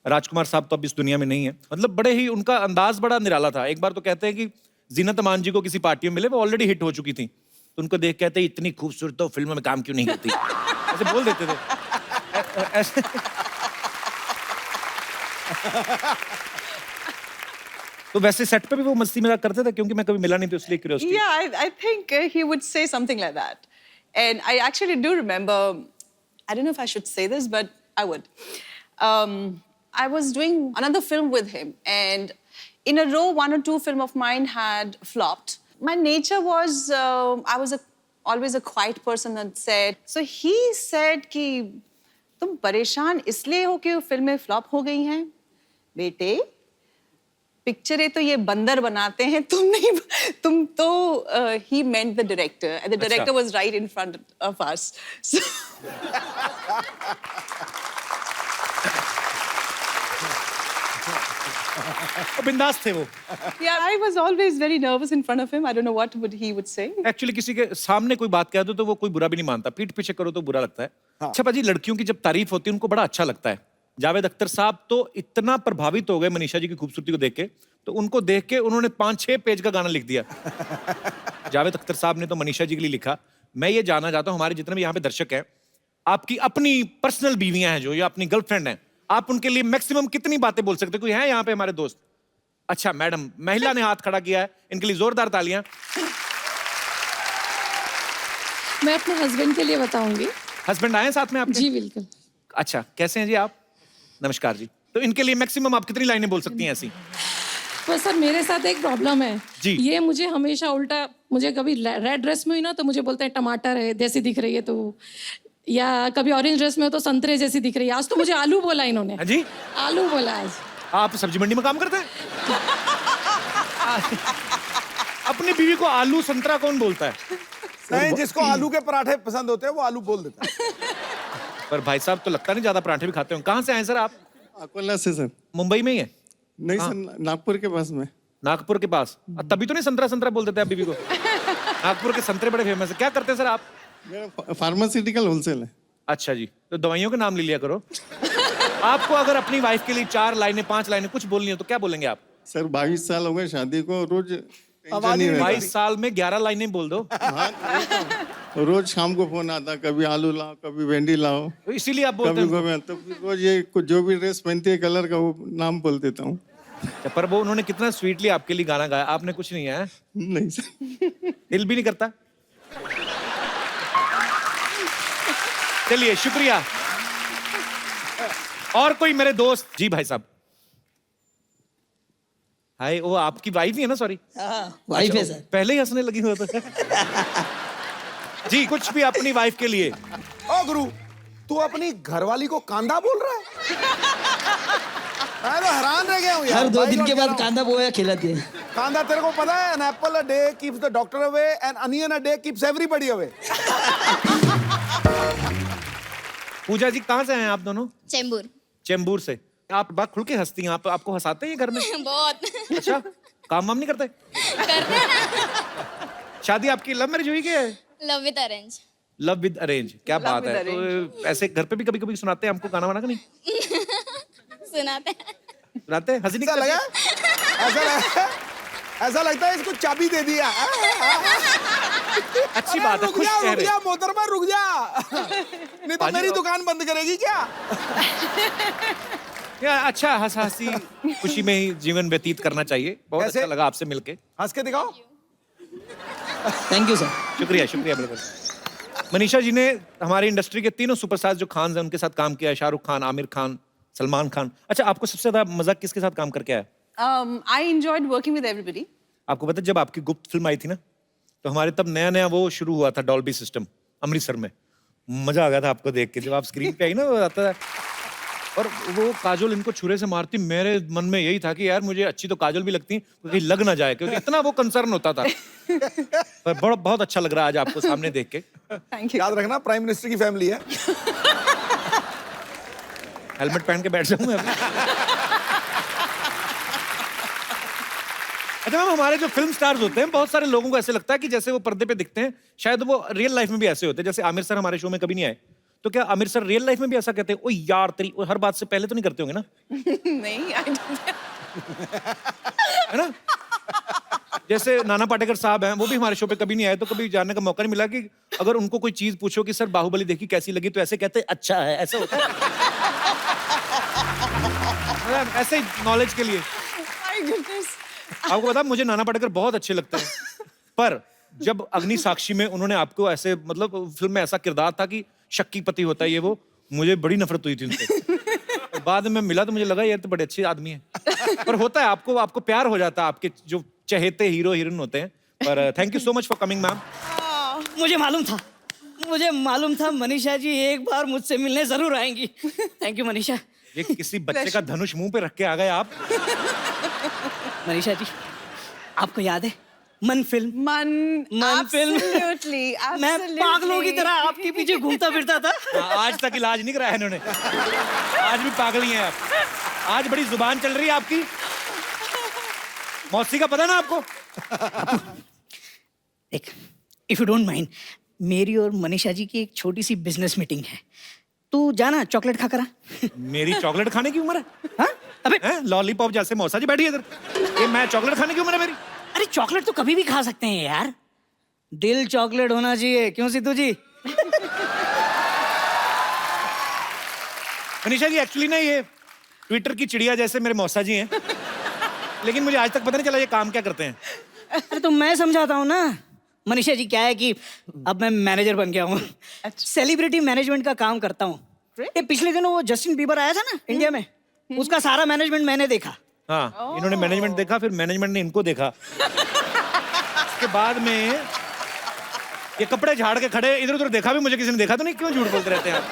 राजकुमार साहब तो अब इस दुनिया में नहीं है। मतलब बड़े ही, उनका अंदाज बड़ा निराला था। एक बार तो कहते हैं कि जीनत अमान जी को किसी पार्टी में मिले, वो ऑलरेडी हिट हो चुकी थी, तो उनको देख कहते हैं इतनी खूबसूरत तो फिल्म में काम क्यों नहीं करती, ऐसे बोल देते थे ऐसे। तो वैसे सेट पे भी वो मस्ती मजाक करते थे? क्योंकि मैं कभी मिला नहीं तो इसलिए curiosity. Yeah, I think he would say something like that. And I actually do remember, I don't know if I should say this, but I would. I was doing another film with him, and in a row, 1 or 2 films of mine had flopped. My nature was, I was always a quiet person on set. So he said कि तुम परेशान इसलिए हो कि फिल्में फ्लॉप हो गई हैं? बेटे, पिक्चरें तो ये बंदर बनाते हैं, तुम नहीं, तुम तो he meant the director, and the director was right in front of us. So बिंदास थे वो। yeah, I was always very nervous in front of him. I don't know what he would say. Actually किसी के सामने कोई बात कह दो तो वो कोई बुरा भी नहीं मानता, पीठ पीछे करो तो बुरा लगता है। अच्छा पाजी, लड़कियों की जब तारीफ होती है उनको बड़ा अच्छा लगता है। जावेद अख्तर साहब तो इतना प्रभावित हो गए मनीषा जी की खूबसूरती को देख के, तो उनको देख के उन्होंने 5-6 पेज का गाना लिख दिया। जावेद अख्तर साहब ने तो मनीषा जी के लिए लिखा। मैं ये जानना चाहता हूँ, हमारे जितने भी यहाँ पे दर्शक हैं, आपकी अपनी पर्सनल बीवियां हैं जो, या अपनी गर्लफ्रेंड हैं, आप उनके लिए मैक्सिमम कितनी बातें बोल सकते? कोई है यहाँ पे हमारे दोस्त? अच्छा मैडम, महिला ने हाथ खड़ा किया है, इनके लिए जोरदार तालियां। मैं अपने हस्बैंड के लिए बताऊंगी। हस्बैंड आए साथ में आपके? जी बिल्कुल। अच्छा, कैसे हैं जी आप? नमस्कार जी। तो इनके लिए मैक्सिमम आप कितनी लाइनें बोल सकती हैं ऐसी? तो सर मेरे साथ एक प्रॉब्लम है जी। ये मुझे हमेशा उल्टा, मुझे कभी रेड ड्रेस में हुई ना तो मुझे बोलते हैं टमाटर है जैसी दिख रही है, तो या कभी ऑरेंज ड्रेस में हो तो संतरे जैसी दिख रही है। आज तो मुझे आलू बोला इन्होंने। हाँ जी, आलू बोला आज। आप सब्जी मंडी में काम करते हैं? अपनी बीवी को आलू संतरा कौन बोलता है? नहीं, जिसको आलू के पराठे पसंद होते हैं वो आलू बोल देता है। पर भाई साहब तो लगता नहीं ज्यादा पराठे भी खाते हो। कहाँ से आए सर आप? अकोला से सर। मुंबई में ही है? नहीं सर, नागपुर के पास में। नागपुर के पास? तभी तो नहीं संतरा संतरा बोल देते आप बीवी को। नागपुर के संतरे बड़े फेमस है। क्या करते हैं सर आप? मेरा फार्मास्यूटिकल होलसेल है। अच्छा जी, तो दवाइयों के नाम ले लिया करो। आपको अगर अपनी वाइफ के लिए 4 लाइनें 5 लाइनें कुछ बोलनी हो तो क्या बोलेंगे आप? सर 22 साल हो गए शादी को, रोज टेंशन नहीं रहता। 22 साल में 11 लाइनें बोल दो। तो रोज शाम को फोन आता, कभी आलू लाओ, कभी भिंडी लाओ, तो इसीलिए आप बोलते कभी हैं। गोभी। तो रोज ये जो भी ड्रेस पहनती है कलर का वो नाम बोल देता हूँ। पर वो उन्होंने कितना स्वीटली आपके लिए गाना गाया, आपने कुछ नहीं है? नहीं सर। दिल भी नहीं करता? चलिए शुक्रिया। और कोई मेरे दोस्त? जी भाई साहब। हाय, वो आपकी वाइफ ही है ना? सॉरी वाइफ है सर। पहले ही हंसने लगी हो तो। जी, कुछ भी अपनी वाइफ के लिए। ओ गुरु, तू अपनी घरवाली को कांदा बोल रहा है? मैं तो हैरान रह गया हूँ यार। हर 2 दिन भाई के कह रहा बाद हूँ। कांदा बोया खिलाती है। कांदा तेरे को पता है, an apple a day keeps the doctor away, an onion a day keeps everybody away. Puja ji, कहाँ से हैं आप दोनों? चेंबूर। चेंबूर से। आप बात खुल के हंसती हैं। आपको हंसाते हैं घर में? बहुत। अच्छा, काम वाम नहीं करते? करते हैं। शादी आपकी लव मैरिज हुई क्या? Love with arrange. Love with arrange, क्या Love बात with है। तो ऐसे घर पे भी कभी कभी सुनाते हैं हमको गाना वाना का? नहीं सुनाते हैं। सुनाते हैं? हंसी नहीं ऐसा लगा, करती? ऐसा लगता है इसको चाबी दे दिया। अच्छी बात है, रुक खुश जा, रुक चेहरे। जा मोहतरमा, रुक जा। नहीं तो मेरी दुकान बंद करेगी क्या? यार अच्छा हंसी खुशी में ही जीवन व्यतीत करना चाहिए। बहुत कैसे? अच्छा लगा आपसे मिलके। हंस के दिखाओ। Thank you sir. शुक्रिया शुक्रिया बिल्कुल। मनीषा जी ने हमारी इंडस्ट्री के तीनों सुपरस्टार्स जो खान हैं उनके साथ काम किया है, शाहरुख खान, आमिर खान, सलमान खान। अच्छा, आपको सबसे ज्यादा मजा किसके साथ काम करके आया? I enjoyed working with everybody. आपको पता है जब आपकी गुप्त फिल्म आई थी ना, तो हमारे तब नया नया वो शुरू हुआ था डॉल्बी सिस्टम अमृतसर में। मजा आ गया था आपको देख के, जब आप स्क्रीन पे आई ना, वो आता है और वो काजोल इनको छुरे से मारती, मेरे मन में यही था कि यार मुझे अच्छी तो काजोल भी लगती कहीं लग ना जाए, क्योंकि इतना वो कंसर्न होता था। पर बहुत अच्छा लग रहा है आज आपको सामने देख के। Thank you. याद रखना प्राइम मिनिस्टर की फैमिली है। हेलमेट पहन के बैठ जाऊं मैं अभी। अच्छा मैम, हमारे जो फिल्म स्टार्स होते हैं, बहुत सारे लोगों को ऐसे लगता है कि जैसे वो पर्दे पे दिखते हैं, शायद वो रियल लाइफ में भी ऐसे होते हैं। जैसे आमिर सर हमारे शो में कभी नहीं आए, तो क्या आमिर सर रियल लाइफ में भी ऐसा कहते हैं, ओ यार तेरी, हर बात से पहले तो नहीं करते होंगे ना? नहीं, I don't. है ना? जैसे नाना पाटेकर साहब हैं, वो भी हमारे शो पे कभी नहीं आए, तो कभी जानने का मौका नहीं मिला कि अगर उनको कोई चीज पूछो कि सर बाहुबली देखी कैसी लगी, तो ऐसे कहते हैं अच्छा है, ऐसा होता है। मतलब ऐसे ही नॉलेज के लिए। My goodness. आपको पता, मुझे नाना पाटेकर बहुत अच्छे लगते हैं, पर जब अग्नि साक्षी में उन्होंने आपको ऐसे, मतलब फिल्म में ऐसा किरदार था कि शक्की पति होता है ये वो, मुझे बड़ी नफरत हुई थी उनसे। और बाद में मिला तो मुझे लगा यार तो बड़े अच्छे आदमी हैं। पर होता है, आपको प्यार हो जाता है आपके जो चहेते हीरो हीरोइन होते हैं। पर thank you so much for coming ma'am. मुझे मालूम था मनीषा जी एक बार मुझसे मिलने जरूर आएंगी। Thank you Manisha. ये किसी बच्चे का धनुष मुंह पे रख के आ गए आप। मनीषा जी, आपको याद है मन फिल्म? मन फिल्म। Absolutely, मैं पागलों की absolutely. तरह आपके पीछे घूमता फिरता था। आज तक इलाज नहीं कराया इन्होंने, आज भी पागल ही हैं आप। आज बड़ी जुबान चल रही है आपकी। मौसी का पता ना आपको? देख, इफ यू डोंट माइंड, मेरी और मनीषा जी की एक छोटी सी बिजनेस मीटिंग है। तू जाना चॉकलेट खा करा। मेरी चॉकलेट खाने की उम्र है? हाँ? अबे लॉलीपॉप जैसे मौसा जी बैठी है इधर, ये मैं चॉकलेट खाने की उम्र है मेरी? अरे चॉकलेट तो कभी भी खा सकते हैं यार, दिल चॉकलेट होना चाहिए, क्यों सिद्धू जी? मनीषा जी एक्चुअली ना ये ट्विटर की चिड़िया जैसे मेरे मौसा जी हैं, लेकिन मुझे आज तक पता नहीं चला ये काम क्या करते हैं। अरे तो मैं समझाता हूँ ना मनीषा जी, क्या है कि अब मैं मैनेजर बन गया हूँ, सेलिब्रिटी मैनेजमेंट का काम करता हूँ। ये पिछले दिनों वो जस्टिन बीबर आया था ना इंडिया में, उसका सारा मैनेजमेंट मैंने देखा। हाँ, इन्होंने मैनेजमेंट देखा, फिर मैनेजमेंट ने इनको देखा। उसके बाद में ये कपड़े झाड़ के खड़े, इधर उधर देखा भी मुझे किसी ने देखा तो नहीं, क्यों झूठ बोलते रहते हैं आप?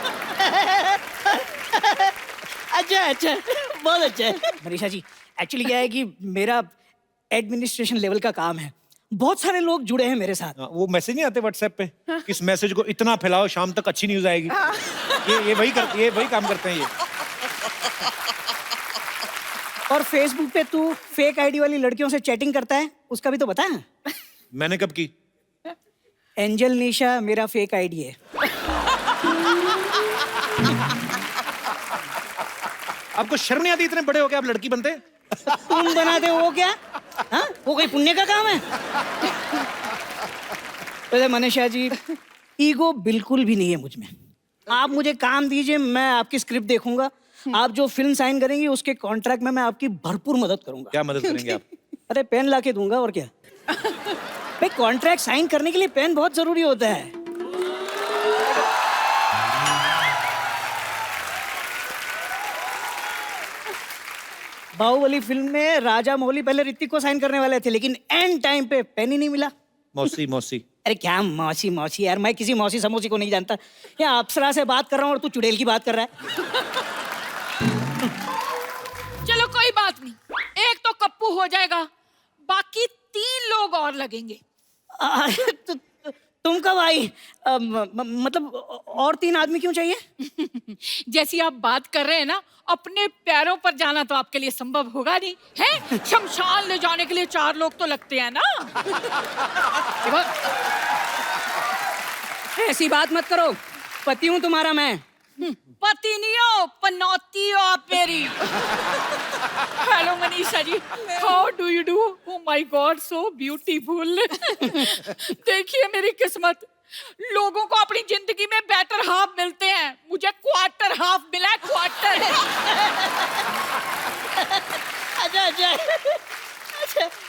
अच्छा, बहुत अच्छा है। मनीषा जी, एक्चुअली क्या है कि मेरा एडमिनिस्ट्रेशन लेवल का काम है, बहुत सारे लोग जुड़े हैं मेरे साथ। वो मैसेज नहीं आते व्हाट्सएप पे, इस मैसेज को इतना फैलाओ शाम तक अच्छी न्यूज आएगी। ये वही काम करते हैं ये। और फेसबुक पे तू फेक आईडी वाली लड़कियों से चैटिंग करता है, उसका भी तो बता। मैंने कब की? एंजल निशा मेरा फेक आईडी है। आपको शर्म नहीं आती? इतने बड़े हो के आप लड़की बनते? तुम बनाते हो वो क्या? हाँ? वो कोई पुण्य का काम है? वैसे मनीषा जी, ईगो बिल्कुल भी नहीं है मुझ में। आप मुझे काम दीजिए, मैं आपकी स्क्रिप्ट देखूंगा, आप जो फिल्म साइन करेंगी उसके कॉन्ट्रैक्ट में मैं आपकी भरपूर मदद करूंगा। क्या मदद करेंगे आप? अरे पेन ला के दूंगा, और क्या। भाई कॉन्ट्रैक्ट साइन करने के लिए पेन बहुत जरूरी होता है। बाहुबली फिल्म में राजा मौली पहले ऋतिक को साइन करने वाले थे, लेकिन एंड टाइम पे पेन ही नहीं मिला। मौसी। अरे क्या मौसी यार, मैं किसी मौसी समोसी को नहीं जानता। या अप्सरा से बात कर रहा हूँ और तू चुड़ैल की बात कर रहा है। चलो कोई बात नहीं, एक तो कप्पू हो जाएगा, बाकी 3 लोग और लगेंगे। तुम कब आई? मतलब और 3 आदमी क्यों चाहिए? जैसी आप बात कर रहे हैं ना, अपने पैरों पर जाना तो आपके लिए संभव होगा नहीं है। शमशान ले जाने के लिए 4 लोग तो लगते हैं ना। ऐसी बात मत करो, पति हूं तुम्हारा मैं। पति हो पनौती हो आप मेरी। Hello Manisha ji, how do you do? Oh my god, so beautiful. देखिए मेरी किस्मत, लोगों को अपनी जिंदगी में बेटर हाफ मिलते हैं, मुझे क्वार्टर हाफ मिला है, क्वार्टर।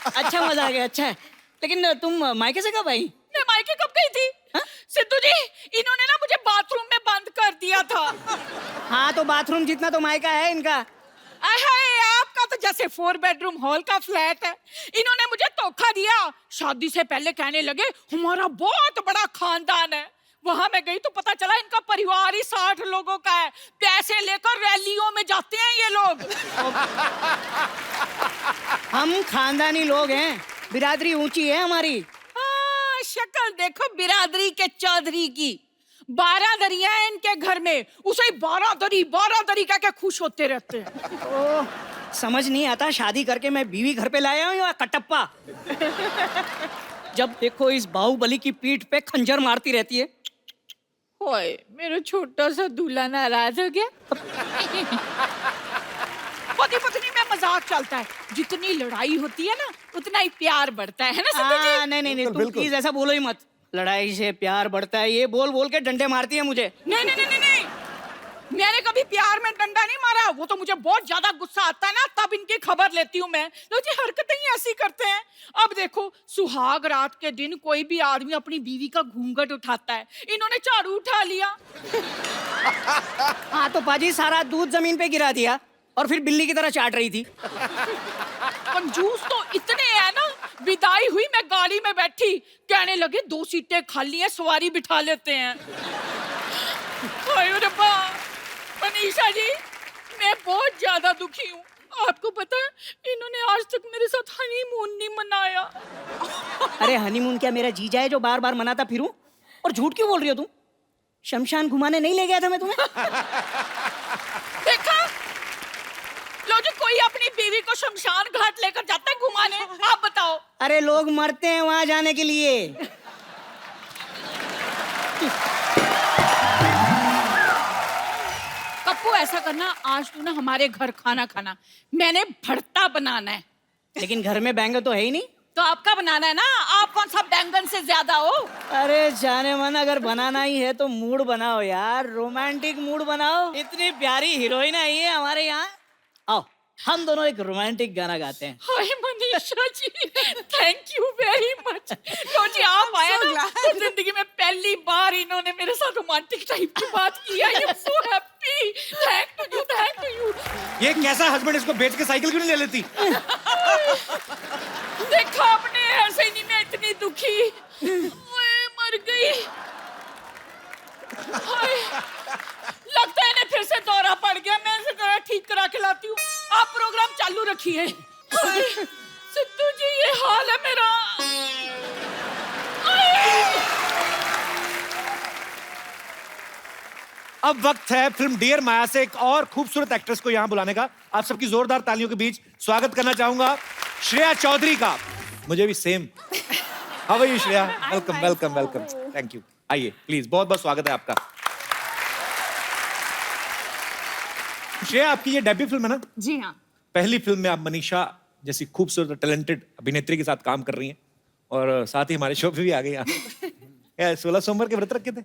अच्छा मजा आ गया। अच्छा है, लेकिन तुम मायके से कब आई? मैं मायके कब गई थी? सिद्धू जी, इन्होंने ना मुझे बाथरूम में बंद कर दिया था। हाँ तो बाथरूम जितना तो मायका है इनका। आपका तो जैसे 4 बेडरूम हॉल का फ्लैट है। इन्होंने मुझे धोखा दिया। शादी से पहले कहने लगे हमारा बहुत बड़ा खानदान है। वहां मैं गई तो पता चला इनका परिवार ही 60 लोगों का है। पैसे लेकर रैलियों में जाते हैं ये लोग। हम खानदानी लोग हैं, बिरादरी ऊंची है हमारी। शक्ल देखो बिरादरी के चौधरी की। 12 दरिया है इनके घर में, उसे 12 दरी कह के खुश होते रहते हैं। ओ, समझ नहीं आता शादी करके मैं बीवी घर पे लाया हूँ या कटप्पा। जब देखो इस बाहुबली की पीठ पे खंजर मारती रहती है। ओए, मेरा छोटा सा दूल्हा नाराज हो गया। पति पत्नी में मजाक चलता है, जितनी लड़ाई होती है ना उतना ही प्यार बढ़ता है ना सिद्धू जी? नहीं, तुम प्लीज ऐसा बोलो ही मत। लड़ाई से प्यार बढ़ता है, ये बोल बोल के डंडे मारती है मुझे। नहीं, मैंने कभी प्यार में डंडा नहीं मारा। वो तो मुझे बहुत ज्यादा गुस्सा आता है ना, तब इनकी खबर लेती हूँ मैं। लो जी, हरकतें ही ऐसी करते हैं। अब देखो, सुहाग रात के दिन कोई भी आदमी अपनी बीवी का घूंघट उठाता है, इन्होंने झाड़ू उठा लिया। हाँ तो पाजी सारा दूध जमीन पे गिरा दिया और फिर बिल्ली की तरह चाट रही थी। कंजूस तो इतने हैं ना। विदाई हुई, मैं गाड़ी में बैठी, कहने लगे 2 सीटें खाली हैं, सवारी बिठा लेते हैं। मनीषा जी, मैं बहुत ज्यादा दुखी हूँ। आपको पता है, इन्होंने आज तक मेरे साथ हनीमून नहीं मनाया। अरे हनीमून क्या मेरा जीजा है जो बार बार मनाता फिरूं? और झूठ क्यों बोल रही हो तुम? शमशान घुमाने नहीं ले गया था मैं तुम्हें? देखा, लो जी, कोई अपनी बीवी को शमशान घाट लेकर जाता है घुमाने? आप बताओ। अरे लोग मरते हैं वहां जाने के लिए। कप्पू, ऐसा करना, आज तू ना हमारे घर खाना खाना, मैंने भरता बनाना है। लेकिन घर में बैंगन तो है ही नहीं। तो आपका बनाना है ना, आप कौन सा बैंगन से ज्यादा हो? अरे जाने मन, अगर बनाना ही है तो मूड बनाओ यार, रोमांटिक मूड बनाओ। इतनी प्यारी हीरोइन आई है हमारे यहाँ। आओ हम दोनों एक रोमांटिक गाना गाते हैं। हाय Manisha ji, thank you very much. लो जी, आप आए ना, तो जिंदगी में पहली बार इन्होंने मेरे साथ रोमांटिक टाइप की बात की है। I am so happy. Thank you. ये कैसा हस्बैंड, इसको बेच के साइकिल क्यों नहीं ले लेती? देखा आपने, ऐसे नहीं मैं इतनी दुखी। ओए, मर गई। लगता है इन्हें फिर से दौरा पड़ गया। मैं इसे जरा ठीक करा के लाती हूँ। आप प्रोग्राम चालू रखिए। सिद्धू जी, ये हाल है मेरा। अब वक्त है फिल्म डियर माया से एक और खूबसूरत एक्ट्रेस को यहाँ बुलाने का। आप सबकी जोरदार तालियों के बीच स्वागत करना चाहूंगा श्रेया चौधरी का। मुझे भी same. How are you Shreya? Welcome. Thank you. आइए प्लीज, बहुत बहुत स्वागत है आपका। श्रेया, आपकी ये डेब्यू फिल्म है ना? जी हाँ। पहली फिल्म में आप मनीषा जैसी खूबसूरत टैलेंटेड अभिनेत्री के साथ काम कर रही हैं और साथ ही हमारे शो पे भी आ गई। 16 सोमवार के व्रत रखे थे।